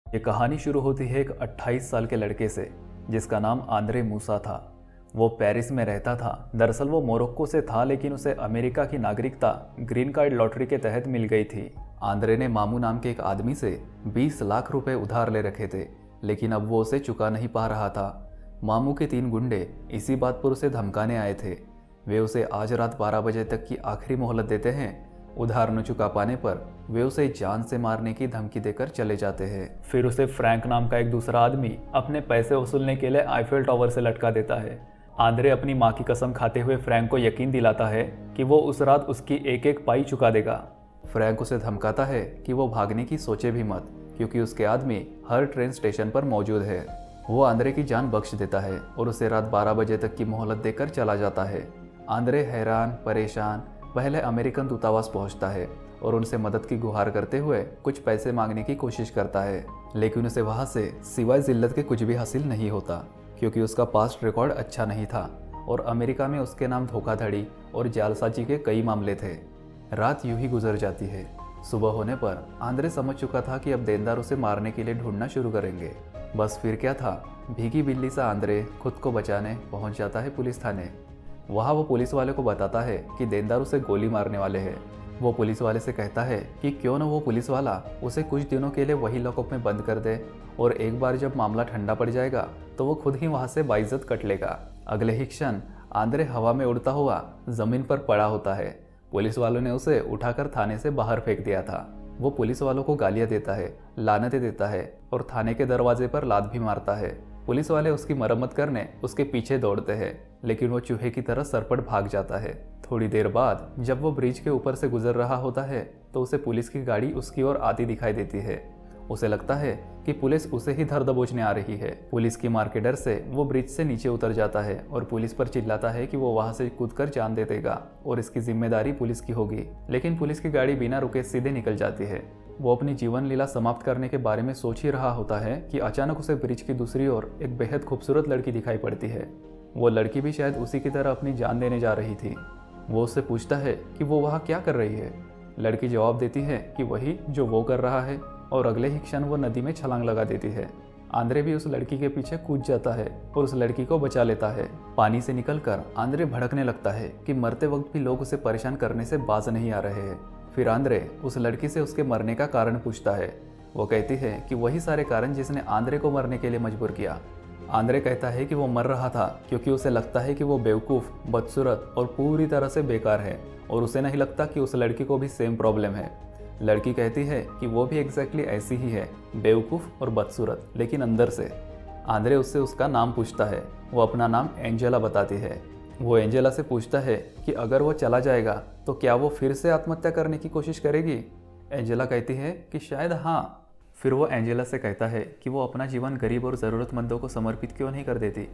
ये कहानी शुरू होती है एक 28 साल के लड़के से जिसका नाम आंद्रे मूसा था। वो पेरिस में रहता था। दरअसल वो मोरक्को से था, लेकिन उसे अमेरिका की नागरिकता ग्रीन कार्ड लॉटरी के तहत मिल गई थी। आंद्रे ने मामू नाम के एक आदमी से 20 लाख रुपए उधार ले रखे थे, लेकिन अब वो उसे चुका नहीं पा रहा था। मामू के 3 गुंडे इसी बात पर उसे धमकाने आए थे। वे उसे आज रात 12 बजे तक की आखिरी मोहलत देते हैं। उधार न चुका पाने पर वे उसे जान से मारने की धमकी देकर चले जाते हैं। फिर उसे फ्रैंक नाम का एक दूसरा आदमी अपने पैसे वसूलने के लिए आईफेल टावर से लटका देता है। आंद्रे अपनी माँ की कसम खाते हुए फ्रैंक को यकीन दिलाता है कि वो उस रात उसकी एक एक पाई चुका देगा। फ्रैंक उसे धमकाता है कि वो भागने की सोचे भी मत, क्योंकि उसके आदमी हर ट्रेन स्टेशन पर मौजूद है। वो आंद्रे की जान बख्श देता है और उसे रात 12 बजे तक की मोहलत देकर चला जाता है। आंद्रे हैरान परेशान पहले अमेरिकन दूतावास पहुंचता है और उनसे मदद की गुहार करते हुए कुछ पैसे मांगने की कोशिश करता है, लेकिन उसे वहां से सिवाय जिल्लत के कुछ भी हासिल नहीं होता, क्योंकि उसका पास्ट रिकॉर्ड अच्छा नहीं था और अमेरिका में उसके नाम धोखाधड़ी और जालसाजी के कई मामले थे। रात यूं ही गुजर जाती है। सुबह होने पर आंद्रे समझ चुका था कि अब देनदार उसे मारने के लिए ढूंढना शुरू करेंगे। बस फिर क्या था, भीगी बिल्ली सा आंद्रे खुद को बचाने पहुंच जाता है पुलिस थाने। वहाँ वो पुलिस वाले को बताता है कि देनदार उसे गोली मारने वाले हैं। वो पुलिस वाले से कहता है कि क्यों न वो पुलिस वाला उसे कुछ दिनों के लिए वही लॉकअप में बंद कर दे, और एक बार जब मामला ठंडा पड़ जाएगा तो वो खुद ही वहाँ से बाइज्जत कट लेगा। अगले ही क्षण आंद्रे हवा में उड़ता हुआ जमीन पर पड़ा होता है। पुलिस वालों ने उसे उठाकर थाने से बाहर फेंक दिया था। वो पुलिस वालों को गालियाँ देता है, लानतें देता है और थाने के दरवाजे पर लात भी मारता है। पुलिस वाले उसकी मरम्मत करने उसके पीछे दौड़ते हैं, लेकिन वो चूहे की तरह सरपट भाग जाता है। थोड़ी देर बाद जब वो ब्रिज के ऊपर से गुजर रहा होता है तो उसे पुलिस की गाड़ी उसकी ओर आती दिखाई देती है। उसे लगता है कि पुलिस उसे ही धर दबोचने आ रही है। पुलिस की मार के डर से वो ब्रिज से नीचे उतर जाता है और पुलिस पर चिल्लाता है कि वो वहां से कूदकर जान दे देगा और इसकी जिम्मेदारी पुलिस की होगी। लेकिन पुलिस की गाड़ी बिना रुके सीधे निकल जाती है। वो अपनी जीवन लीला समाप्त करने के बारे में सोच ही रहा होता है कि अचानक उसे ब्रिज की दूसरी ओर एक बेहद खूबसूरत लड़की दिखाई पड़ती है। वो लड़की भी शायद उसी की तरह अपनी जान देने जा रही थी। वो उससे पूछता है कि वो वहाँ क्या कर रही है। लड़की जवाब देती है कि वही जो वो कर रहा है, और अगले ही क्षण वो नदी में छलांग लगा देती है। आंद्रे भी उस लड़की के पीछे कूद जाता है और उस लड़की को बचा लेता है। पानी से निकलकर आंद्रे भड़कने लगता है कि मरते वक्त भी लोग उसे परेशान करने से बाज नहीं आ रहे हैं। फिर आंद्रे उस लड़की से उसके मरने का कारण पूछता है। वो कहती है कि वही सारे कारण जिसने आंद्रे को मरने के लिए मजबूर किया। आंद्रे कहता है कि वो मर रहा था क्योंकि उसे लगता है कि वो बेवकूफ़, बदसूरत और पूरी तरह से बेकार है, और उसे नहीं लगता कि उस लड़की को भी सेम प्रॉब्लम है। लड़की कहती है कि वो भी एग्जैक्टली ऐसी ही है, बेवकूफ़ और बदसूरत, लेकिन अंदर से। आंद्रे उससे उसका नाम पूछता है। वो अपना नाम एंजेला बताती है। वो एंजेला से पूछता है कि अगर वो चला जाएगा तो क्या वो फिर से आत्महत्या करने की कोशिश करेगी। एंजेला कहती है कि शायद हाँ। फिर वो एंजेला से कहता है कि वो अपना जीवन गरीब और ज़रूरतमंदों को समर्पित क्यों नहीं कर देती।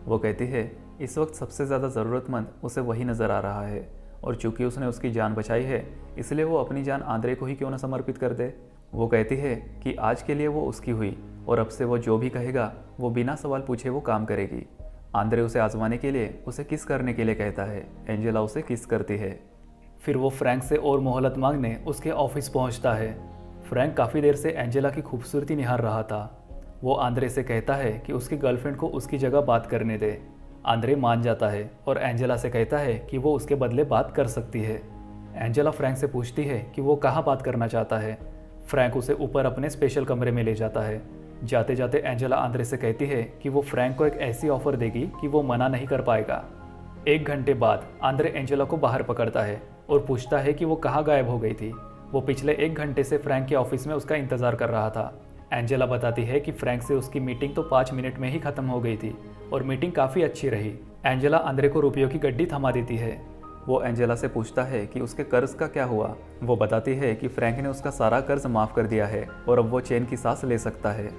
वो कहती है इस वक्त सबसे ज़्यादा ज़रूरतमंद उसे वही नज़र आ रहा है, और चूंकि उसने उसकी जान बचाई है इसलिए वो अपनी जान आंद्रे को ही क्यों न समर्पित कर दे। वो कहती है कि आज के लिए वो उसकी हुई, और अब से वो जो भी कहेगा वो बिना सवाल पूछे वो काम करेगी। आंद्रे उसे आजमाने के लिए उसे किस करने के लिए कहता है। एंजेला उसे किस करती है। फिर वो फ्रैंक से और मोहलत मांगने उसके ऑफिस पहुंचता है। फ्रैंक काफ़ी देर से एंजेला की खूबसूरती निहार रहा था। वो आंद्रे से कहता है कि उसकी गर्लफ्रेंड को उसकी जगह बात करने दे। आंद्रे मान जाता है और एंजेला से कहता है कि वो उसके बदले बात कर सकती है। एंजेला फ्रैंक से पूछती है कि वो कहाँ बात करना चाहता है। फ्रैंक उसे ऊपर अपने स्पेशल कमरे में ले जाता है। जाते जाते एंजेला आंद्रे से कहती है कि वो फ्रैंक को एक ऐसी ऑफर देगी कि वो मना नहीं कर पाएगा। 1 घंटे बाद आंद्रे एंजेला को बाहर पकड़ता है और पूछता है कि वो कहाँ गायब हो गई थी। वो पिछले 1 घंटे से फ्रैंक के ऑफिस में उसका इंतजार कर रहा था। एंजेला बताती है कि फ्रैंक से उसकी मीटिंग तो 5 मिनट में ही खत्म हो गई थी और मीटिंग काफ़ी अच्छी रही। एंजेला आंद्रे को रुपयों की गड्डी थमा देती है। वो एंजेला से पूछता है कि उसके कर्ज का क्या हुआ। वो बताती है कि फ्रैंक ने उसका सारा कर्ज माफ़ कर दिया है और अब वो चैन की सांस ले सकता है।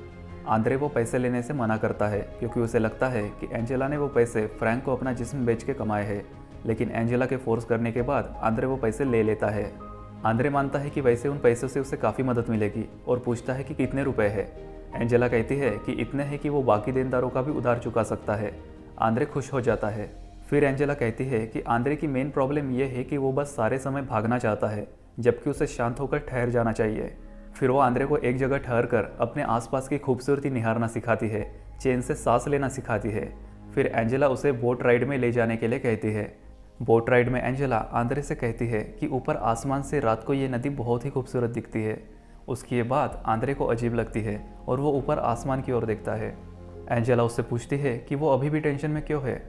आंद्रे वो पैसे लेने से मना करता है क्योंकि उसे लगता है कि एंजेला ने वो पैसे फ्रैंक को अपना जिस्म बेच के कमाए हैं, लेकिन एंजेला के फोर्स करने के बाद आंद्रे वो पैसे ले लेता है। आंद्रे मानता है कि वैसे उन पैसों से उसे काफ़ी मदद मिलेगी और पूछता है कि कितने रुपए है। एंजेला कहती है कि इतने हैं कि वो बाकी देनदारों का भी उधार चुका सकता है। आंद्रे खुश हो जाता है। फिर एंजेला कहती है कि आंद्रे की मेन प्रॉब्लम यह है कि वो बस सारे समय भागना चाहता है, जबकि उसे शांत होकर ठहर जाना चाहिए। फिर वो आंद्रे को एक जगह ठहर कर अपने आसपास की खूबसूरती निहारना सिखाती है, चैन से सांस लेना सिखाती है। फिर एंजेला उसे बोट राइड में ले जाने के लिए कहती है। बोट राइड में एंजेला आंद्रे से कहती है कि ऊपर आसमान से रात को ये नदी बहुत ही खूबसूरत दिखती है। उसकी ये बात आंद्रे को अजीब लगती है और वो ऊपर आसमान की ओर देखता है। एंजेला उससे पूछती है कि वो अभी भी टेंशन में क्यों है।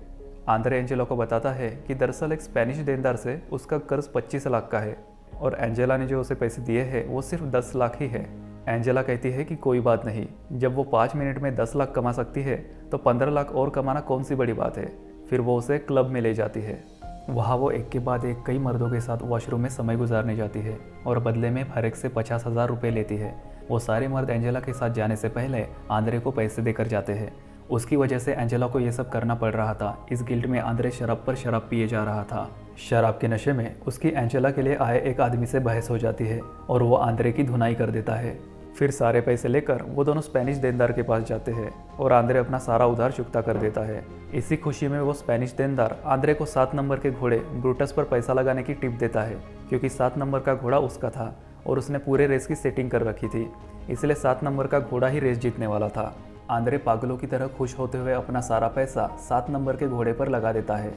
आंद्रे एंजेला को बताता है कि दरअसल एक स्पेनिश देनदार से उसका कर्ज 25 लाख का है और एंजेला ने जो उसे पैसे दिए हैं वो सिर्फ 10 लाख ही है। एंजेला कहती है कि कोई बात नहीं, जब वो 5 मिनट में 10 लाख कमा सकती है तो 15 लाख और कमाना कौन सी बड़ी बात है। फिर वो उसे क्लब में ले जाती है। वहाँ वो एक के बाद एक कई मर्दों के साथ वॉशरूम में समय गुजारने जाती है और बदले में हर एक से 50,000 रुपये लेती है। वो सारे मर्द एंजेला के साथ जाने से पहले आंद्रे को पैसे देकर जाते हैं। उसकी वजह से एंजेला को ये सब करना पड़ रहा था। इस गिल्ड में आंद्रे शराब पर शराब पिए जा रहा था। शराब के नशे में उसकी एंजेला के लिए आए एक आदमी से बहस हो जाती है और वो आंद्रे की धुनाई कर देता है। फिर सारे पैसे लेकर वो दोनों स्पेनिश देनदार के पास जाते हैं और आंद्रे अपना सारा उधार चुकता कर देता है। इसी खुशी में वो स्पेनिश देनदार आंद्रे को 7 नंबर के घोड़े ब्रूटस पर पैसा लगाने की टिप देता है, क्योंकि 7 नंबर का घोड़ा उसका था और उसने पूरे रेस की सेटिंग कर रखी थी, इसलिए 7 नंबर का घोड़ा ही रेस जीतने वाला था। आंद्रे पागलों की तरह खुश होते हुए अपना सारा पैसा 7 नंबर के घोड़े पर लगा देता है।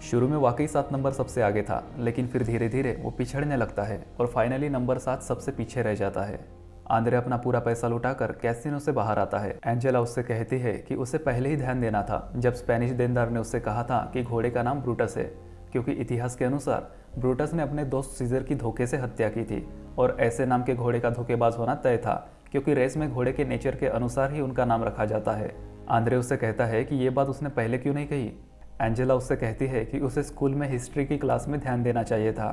शुरू में वाकई 7 नंबर सबसे आगे था, लेकिन फिर धीरे धीरे वो पिछड़ने लगता है और फाइनली नंबर 7 सबसे पीछे रह जाता है। आंद्रे अपना पूरा पैसा लुटाकर कैसीनो से बाहर आता है। एंजेला उससे कहती है कि उसे पहले ही ध्यान देना था जब स्पेनिश देनदार ने उससे कहा था कि घोड़े का नाम ब्रूटस है, क्योंकि इतिहास के अनुसार ब्रूटस ने अपने दोस्त सीजर की धोखे से हत्या की थी और ऐसे नाम के घोड़े का धोखेबाज होना तय था, क्योंकि रेस में घोड़े के नेचर के अनुसार ही उनका नाम रखा जाता है। आंद्रे उससे कहता है कि ये बात उसने पहले क्यों नहीं कही। एंजेला उससे कहती है कि उसे स्कूल में हिस्ट्री की क्लास में ध्यान देना चाहिए था।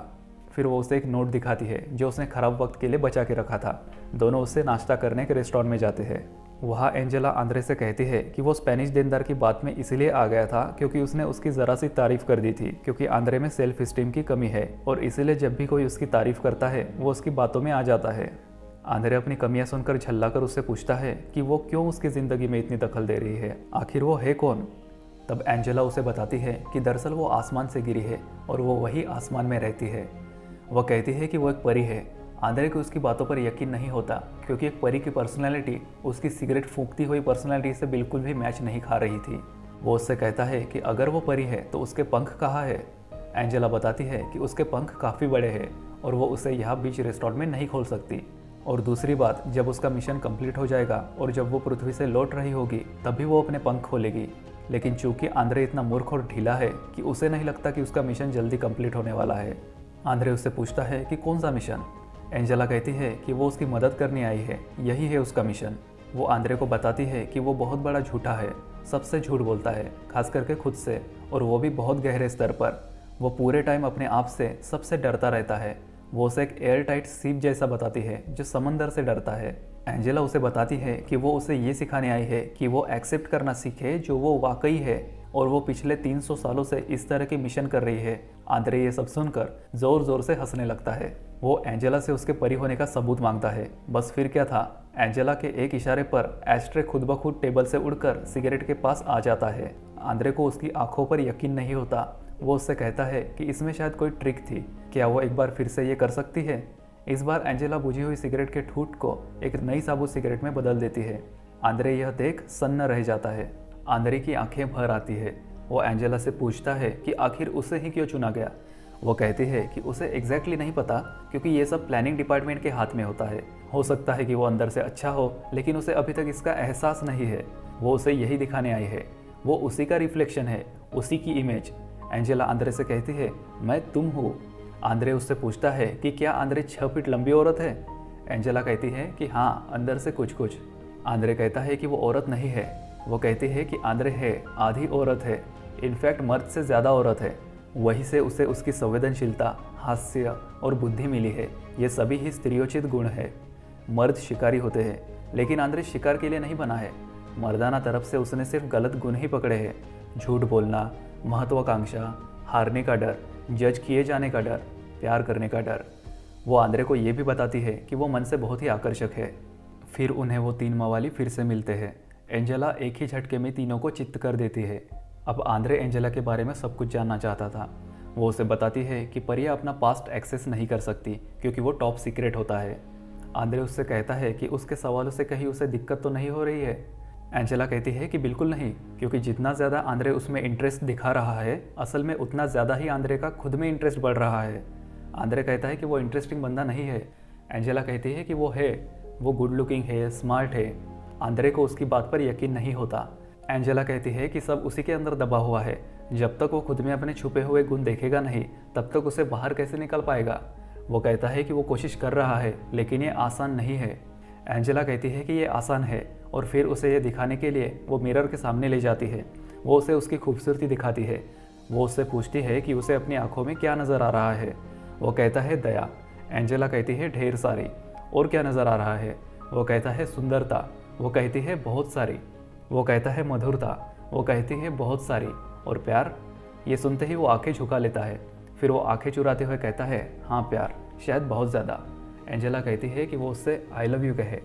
फिर वो उसे एक नोट दिखाती है जो उसने खराब वक्त के लिए बचा के रखा था। दोनों उससे नाश्ता करने के रेस्टोरेंट में जाते हैं। वहाँ एंजेला आंद्रे से कहती है कि वो स्पेनिश देनदार की बात में इसलिए आ गया था क्योंकि उसने उसकी ज़रा सी तारीफ कर दी थी, क्योंकि आंद्रे में सेल्फ स्टीम की कमी है और इसीलिए जब भी कोई उसकी तारीफ करता है वो उसकी बातों में आ जाता है। आंद्रे अपनी कमियां सुनकर झल्लाकर उससे पूछता है कि वो क्यों उसकी ज़िंदगी में इतनी दखल दे रही है, आखिर वो है कौन। तब एंजेला उसे बताती है कि दरअसल वो आसमान से गिरी है और वो वही आसमान में रहती है। वह कहती है कि वो एक परी है। आंद्रे को उसकी बातों पर यकीन नहीं होता, क्योंकि एक परी की पर्सनैलिटी उसकी सिगरेट फूंकती हुई पर्सनैलिटी से बिल्कुल भी मैच नहीं खा रही थी। वो उससे कहता है कि अगर वो परी है तो उसके पंख कहाँ है। एंजेला बताती है कि उसके पंख काफ़ी बड़े हैं और वो उसे यहाँ बीच रेस्टोरेंट में नहीं खोल सकती। और दूसरी बात, जब उसका मिशन कंप्लीट हो जाएगा और जब वो पृथ्वी से लौट रही होगी तभी वो अपने पंख खोलेगी। लेकिन चूंकि आंद्रे इतना मूर्ख और ढीला है कि उसे नहीं लगता कि उसका मिशन जल्दी कंप्लीट होने वाला है। आंद्रे उससे पूछता है कि कौन सा मिशन। एंजेला कहती है कि वो उसकी मदद करने आई है, यही है उसका मिशन। वो आंद्रे को बताती है कि वो बहुत बड़ा झूठा है, सबसे झूठ बोलता है, खास करके खुद से, और वो भी बहुत गहरे स्तर पर। वो पूरे टाइम अपने आप से सबसे डरता रहता है। वो उसे एक एयर टाइट सीप जैसा बताती है जो समंदर से डरता है। एंजेला उसे बताती है कि वो उसे ये सिखाने आई है कि वो एक्सेप्ट करना सीखे जो वो वाकई है, और वो पिछले 300 सालों से इस तरह के मिशन कर रही है। आंद्रे ये सब सुनकर जोर जोर से हंसने लगता है। वो एंजेला से उसके परी होने का सबूत मांगता है। बस फिर क्या था, एंजेला के एक इशारे पर एस्ट्रे खुद ब खुद टेबल से उड़कर सिगरेट के पास आ जाता है। आंद्रे को उसकी आंखों पर यकीन नहीं होता। वो उससे कहता है कि इसमें शायद कोई ट्रिक थी, क्या वो एक बार फिर से ये कर सकती है। इस बार एंजेला बुझी हुई सिगरेट के ठूंठ को एक नई साबुत सिगरेट में बदल देती है। आंद्रे यह देख सन्न रह जाता है। आंद्रे की आंखें भर आती है। वो एंजेला से पूछता है कि आखिर उसे ही क्यों चुना गया। वो कहती है कि उसे एग्जैक्टली नहीं पता, क्योंकि ये सब प्लानिंग डिपार्टमेंट के हाथ में होता है। हो सकता है कि वो अंदर से अच्छा हो, लेकिन उसे अभी तक इसका एहसास नहीं है। वो उसे यही दिखाने आई है। वो उसी का रिफ्लेक्शन है, उसी की इमेज। एंजेला आंद्रे से कहती है, मैं तुम हूँ। आंद्रे उससे पूछता है कि क्या आंद्रे 6 फीट लंबी औरत है। एंजेला कहती है कि हाँ, अंदर से कुछ कुछ। आंद्रे कहता है कि वो औरत नहीं है। वो कहती है कि आंद्रे है, आधी औरत है, इनफैक्ट मर्द से ज़्यादा औरत है। वहीं से उसे उसकी संवेदनशीलता, हास्य और बुद्धि मिली है। ये सभी ही स्त्रियोचित गुण है। मर्द शिकारी होते हैं, लेकिन आंद्रे शिकार के लिए नहीं बना है। मर्दाना तरफ से उसने सिर्फ गलत गुण ही पकड़े हैं। झूठ बोलना, महत्वाकांक्षा, हारने का डर, जज किए जाने का डर, प्यार करने का डर। वो आंद्रे को ये भी बताती है कि वो मन से बहुत ही आकर्षक है। फिर उन्हें वो 3 मवाली फिर से मिलते हैं। एंजेला एक ही झटके में तीनों को चित्त कर देती है। अब आंद्रे एंजेला के बारे में सब कुछ जानना चाहता था। वो उसे बताती है कि परियां अपना पास्ट एक्सेस नहीं कर सकती, क्योंकि वो टॉप सीक्रेट होता है। आंद्रे उससे कहता है कि उसके सवालों से कहीं उसे दिक्कत तो नहीं हो रही है। एंजेला कहती है कि बिल्कुल नहीं, क्योंकि जितना ज़्यादा आंद्रे उसमें इंटरेस्ट दिखा रहा है, असल में उतना ज़्यादा ही आंद्रे का खुद में इंटरेस्ट बढ़ रहा है। आंद्रे कहता है कि वो इंटरेस्टिंग बंदा नहीं है। एंजेला कहती है कि वो है, वो गुड लुकिंग है, स्मार्ट है। आंद्रे को उसकी बात पर यकीन नहीं होता। एंजेला कहती है कि सब उसी के अंदर दबा हुआ है, जब तक वो खुद में अपने छुपे हुए गुण देखेगा नहीं तब तक उसे बाहर कैसे निकल पाएगा। वो कहता है कि वो कोशिश कर रहा है, लेकिन ये आसान नहीं है। एंजेला कहती है कि ये आसान है, और फिर उसे ये दिखाने के लिए वो मिरर के सामने ले जाती है। वो उसे उसकी खूबसूरती दिखाती है। वो उससे पूछती है कि उसे अपनी आंखों में क्या नज़र आ रहा है। वो कहता है दया। एंजेला कहती है ढेर सारी। और क्या नज़र आ रहा है? वो कहता है सुंदरता। वो कहती है बहुत सारी। वो कहता है मधुरता। वो कहती है बहुत सारी। और प्यार? ये सुनते ही वो आंखें झुका लेता है। फिर वो आंखें चुराते हुए कहता है हाँ प्यार, शायद बहुत ज़्यादा। एंजेला कहती है कि वो उससे आई लव यू कहे।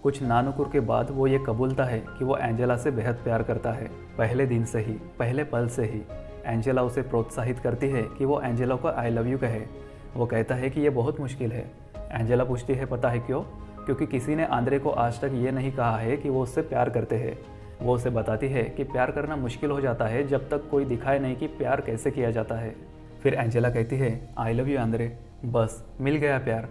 कुछ नानुकुर के बाद वो ये कबूलता है कि वो एंजेला से बेहद प्यार करता है, पहले दिन से ही, पहले पल से ही। एंजेला उसे प्रोत्साहित करती है कि वो एंजेला को आई लव यू कहे। वो कहता है कि ये बहुत मुश्किल है। एंजेला पूछती है पता है क्यों? क्योंकि किसी ने आंद्रे को आज तक ये नहीं कहा है कि वो उससे प्यार करते हैं। वो उसे बताती है कि प्यार करना मुश्किल हो जाता है जब तक कोई दिखाए नहीं कि प्यार कैसे किया जाता है। फिर एंजेला कहती है आई लव यू आंद्रे, बस मिल गया प्यार।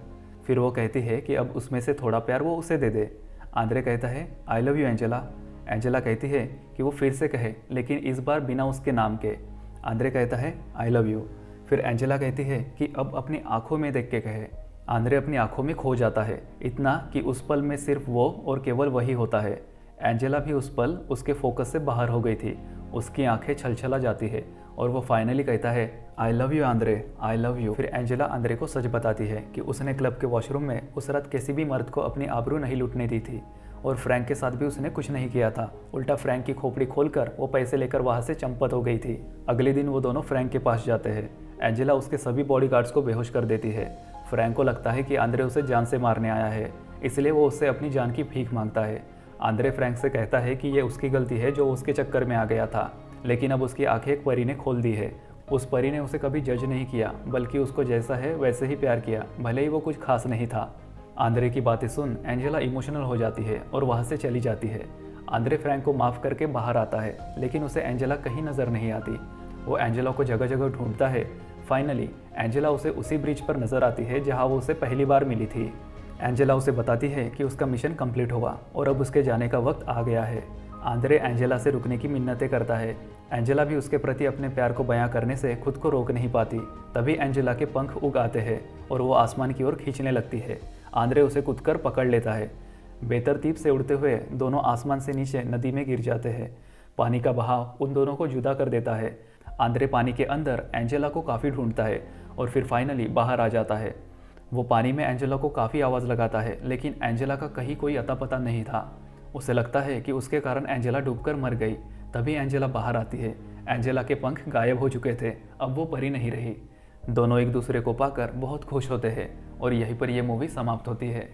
फिर वो कहती है कि अब उसमें से थोड़ा प्यार वो उसे दे दे। आंद्रे कहता है I love you Angela. Angela कहती है कि वो फिर से कहे, लेकिन इस बार बिना उसके नाम के। आंद्रे कहता है आई लव यू। फिर एंजेला कहती है कि अब अपनी आंखों में देख के कहे। आंद्रे अपनी आंखों में खो जाता है, इतना कि उस पल में सिर्फ वो और केवल वही होता है। एंजेला भी उस पल उसके फोकस से बाहर हो गई थी। उसकी आंखें छलछला जाती है और वो फाइनली कहता है I love you Andre, I love you. फिर एंजेला आंद्रे को सच बताती है कि उसने क्लब के वॉशरूम में उस रात किसी भी मर्द को अपनी आबरू नहीं लूटने दी थी, और फ्रैंक के साथ भी उसने कुछ नहीं किया था। उल्टा फ्रैंक की खोपड़ी खोलकर वो पैसे लेकर वहाँ से चंपत हो गई थी। अगले दिन वो दोनों फ्रैंक के पास जाते हैं। एंजेला उसके सभी बॉडीगार्ड्स को बेहोश कर देती है। फ्रैंक को लगता है कि आंद्रे उसे जान से मारने आया है, इसलिए वो उससे अपनी जान की भीख मांगता है। आंद्रे फ्रैंक से कहता है कि ये उसकी गलती है जो उसके चक्कर में आ गया था, लेकिन अब उसकी आंखें एक परी ने खोल दी है। उस परी ने उसे कभी जज नहीं किया, बल्कि उसको जैसा है वैसे ही प्यार किया, भले ही वो कुछ खास नहीं था। आंद्रे की बातें सुन एंजेला इमोशनल हो जाती है और वहाँ से चली जाती है। आंद्रे फ्रैंक को माफ़ करके बाहर आता है, लेकिन उसे एंजेला कहीं नज़र नहीं आती। वो एंजेला को जगह जगह ढूंढता है। फाइनली एंजेला उसे उसी ब्रिज पर नज़र आती है जहाँ वो उसे पहली बार मिली थी। एंजेला उसे बताती है कि उसका मिशन कंप्लीट हुआ और अब उसके जाने का वक्त आ गया है। आंद्रे एंजेला से रुकने की मिन्नतें करता है। एंजेला भी उसके प्रति अपने प्यार को बयां करने से खुद को रोक नहीं पाती। तभी एंजेला के पंख उग आते हैं और वो आसमान की ओर खींचने लगती है। आंद्रे उसे कूदकर पकड़ लेता है। बेतरतीब से उड़ते हुए दोनों आसमान से नीचे नदी में गिर जाते हैं। पानी का बहाव उन दोनों को जुदा कर देता है। आंद्रे पानी के अंदर एंजेला को काफ़ी ढूंढता है और फिर फाइनली बाहर आ जाता है। वो पानी में एंजेला को काफ़ी आवाज़ लगाता है, लेकिन एंजेला का कहीं कोई अता पता नहीं था। उसे लगता है कि उसके कारण एंजेला डूबकर मर गई। तभी एंजेला बाहर आती है। एंजेला के पंख गायब हो चुके थे, अब वो परी नहीं रही। दोनों एक दूसरे को पाकर बहुत खुश होते हैं और यहीं पर यह मूवी समाप्त होती है।